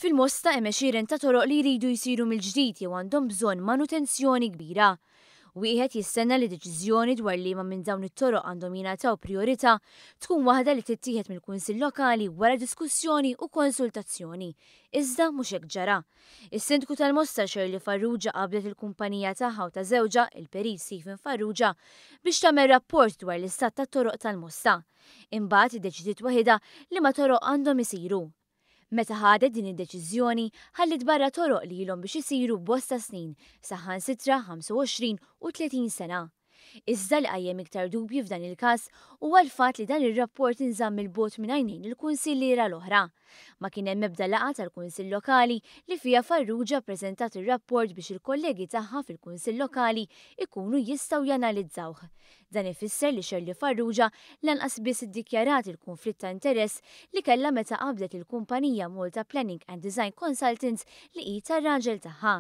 Fil-Mosta hemm għexieren ta' toroq li jridu jsiru mill-ġdid jew għandhom bżonn manutenzjoni kbira. Wieħed jistenna li deċiżjoni dwar liema minn dawn it-toroq għandhom jingħataw priorità tkun waħda li tittieħed mill-Kunsill Lokali wara diskussjoni u konsultazzjoni. Iżda mhux hekk ġara. Is-Sindku tal-Mosta Shirley Farrugia qablet il-kumpanija tagħha u ta' żewġha, il-Perit Stephen Farrugia, biex tagħmel rapport dwar l-istat tat-toroq tal-Mosta. Imbagħad iddeċidiet waħedha li ma toroq għandhom isiru. Meta ħadet din id-deċiżjoni ħallit barra toroq li ilhom biex isiru bosta snin, saħansitra 25 u 30 sena. Iżda li qajjem iktar dubji f'dan il-każ huwa l-fatt li dan ir-rapport inżamm il-bot minn għajnejn il-kunsilliera l-oħra. Ma kien hemm ebda laqgħa tal-Kunsill Lokali li fiha Farrugia ppreżentat ir-rapport biex il-kollegi tagħha fil-Kunsill Lokali ikunu jistgħu janalizzawh. Dan ifisser li Shirley Farrugia lanqas biss iddikjarat il-konflitt ta' interess li kellha meta qablet il-kumpanija Malta Planning and Design Consultants li hi tar-raġel tagħha.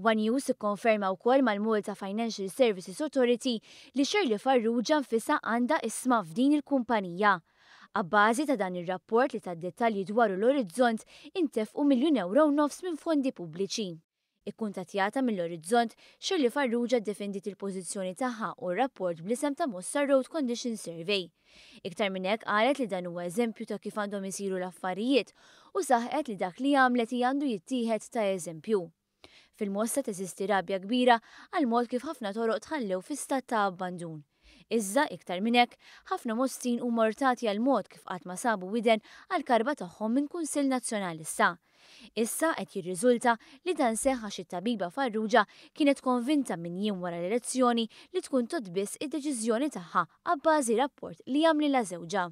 One News ikkonferma wkoll mal-Malta Financial Services Authority li Shirley Farrugia nfisha għandha isma' f'din il-kumpanija. Abbażi ta' dan ir-rapport li tad-dettalji dwaru l-orizzont intefqu €1,500,000 minn fondi pubbliċi. Ikkuntattjata mill-Orizzont, Shirley Farrugia ddefendiet il-pożizzjoni tagħha u r-rapport bl-isem ta' Mosta Road Condition Survey. Iktar minn hekk qalet li dan huwa eżempju ta' kif għandhom isiru l-affarijiet u saħqet li dak li għamlet għandu jittieħed ta' eżempju. Fil-Mosta teżisti rabja kbira għal mod kif ħafna toroq tħallew fi stat ta' abbandun. Iżda iktar minn hekk, ħafna mostin huma mortati għal mod kif qatt ma sabu widen għal karba tagħhom minn Kunsill Nazzjonalista. Issa qed jirriżulta li dan seħħ għax it-tabiba Farrugia kienet konvinta minn jiem wara l-elezzjoni li tkun todbiss id-deċiżjoni tagħha abbażi rapport li għamlilha żewġha.